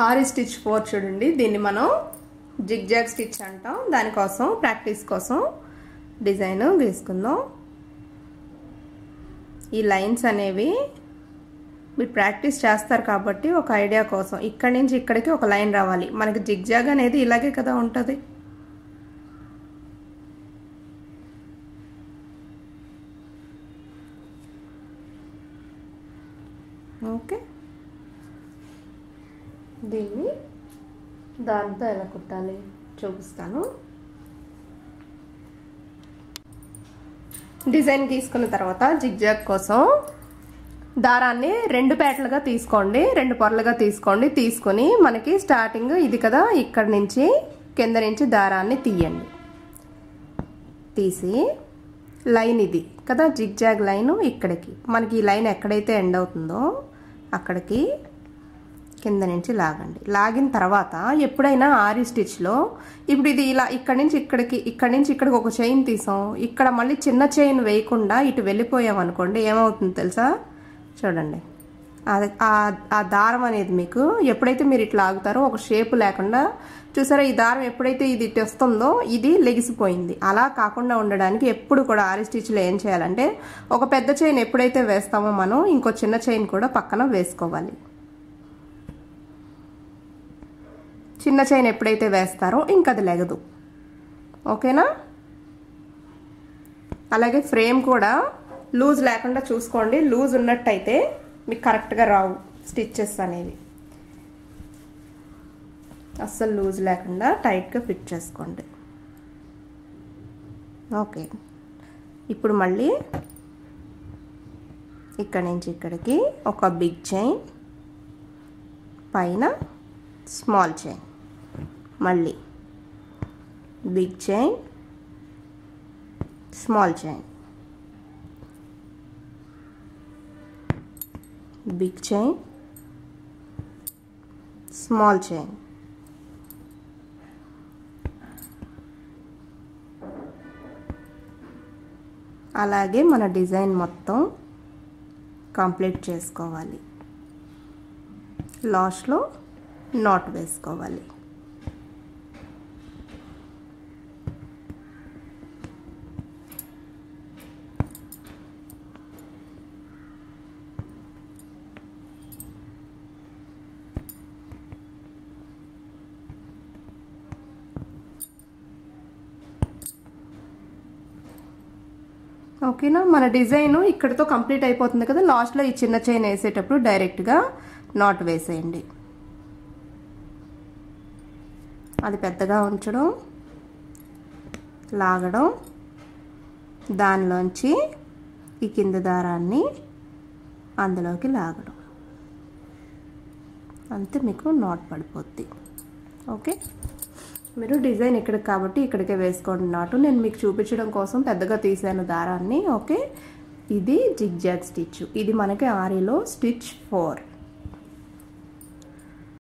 ఆరి stitch 4 చూడండి. దీన్ని మనం జిగ్జాగ్ స్టిచ్ అంటాం. దానికోసం ప్రాక్టీస్ కోసం డిజైన్ గీసుకుందాం. ఈ లైన్స్ అనేవి మీరు ప్రాక్టీస్ చేస్తారు కాబట్టి ఒక ఐడియా కోసం ఇక్కడి నుంచి ఇక్కడికి ఒక లైన్ రావాలి. మనకి జిగ్జాగ్ అనేది ఇలాగే కదా ఉంటుంది. ఓకే, దీన్ని దాంతో ఎలా కుట్టాలి చూపిస్తాను. డిజైన్ గీసుకున్న తర్వాత జిగ్జాగ్ కోసం దారాన్ని 2 పేటలుగా తీసుకోండి, 2 పొరలుగా తీసుకోండి. తీసుకొని మనకి స్టార్టింగ్ ఇది కదా, ఇక్కడ నుంచి కింద నుంచి దారాన్ని తీయండి. తీసి లైన్ ఇది కదా జిగ్జాగ్ లైన్, ఇక్కడికి మనకి ఈ లైన్ ఎక్కడైతే ఎండ్ అవుతుందో అక్కడికి కింద నుంచి లాగండి. లాగిన తర్వాత ఎప్పుడైనా ఆరి స్టిచ్లో ఇప్పుడు ఇది ఇలా ఇక్కడి నుంచి ఇక్కడికి ఒక చైన్ తీసాం. ఇక్కడ మళ్ళీ చిన్న చైన్ వేయకుండా ఇటు వెళ్ళిపోయాం అనుకోండి, ఏమవుతుంది తెలుసా? చూడండి, ఆ దారం అనేది మీకు ఎప్పుడైతే మీరు ఇట్లా ఆగుతారో ఒక షేప్ లేకుండా, చూసారా ఈ దారం ఎప్పుడైతే ఇది ఇటు వస్తుందో ఇది లెగిసిపోయింది. అలా కాకుండా ఉండడానికి ఎప్పుడు కూడా ఆరి స్టిచ్లో ఏం చేయాలంటే ఒక పెద్ద చైన్ ఎప్పుడైతే వేస్తామో మనం ఇంకో చిన్న చైన్ కూడా పక్కన వేసుకోవాలి. చిన్న చైన్ ఎప్పుడైతే వేస్తారో ఇంకా అది లెగదు. ఓకేనా? అలాగే ఫ్రేమ్ కూడా లూజ్ లేకుండా చూసుకోండి. లూజ్ ఉన్నట్టయితే మీకు కరెక్ట్గా రావు స్టిచ్చెస్ అనేవి. అస్సలు లూజ్ లేకుండా టైట్గా ఫిట్ చేసుకోండి. ఓకే, ఇప్పుడు మళ్ళీ ఇక్కడి నుంచి ఇక్కడికి ఒక బిగ్ చైన్, పైన స్మాల్ చైన్, మళ్ళీ big chain, small chain, big chain, small chain. అలాగే మన డిజైన్ మొత్తం కంప్లీట్ చేసుకోవాలి. లాస్ట్లో నాట్ వేసుకోవాలి. ఓకేనా? మన డిజైన్ ఇక్కడితో కంప్లీట్ అయిపోతుంది కదా. లాస్ట్లో ఈ చిన్న చైన్ వేసేటప్పుడు డైరెక్ట్గా నాట్ వేసేయండి. అది పెద్దగా ఉంచడం, లాగడం, దానిలోంచి ఈ కింద దారాన్ని అందులోకి లాగడం, అంతే మీకు నాట్ పడిపోద్ది. ఓకే, మీరు డిజైన్ ఇక్కడికి కాబట్టి ఇక్కడికే వేసుకోండి నాటు. నేను మీకు చూపించడం కోసం పెద్దగా తీసాను దారాన్ని. ఓకే, ఇది జిగ్జాగ్ స్టిచ్. ఇది మనకి ఆరిలో స్టిచ్ 4.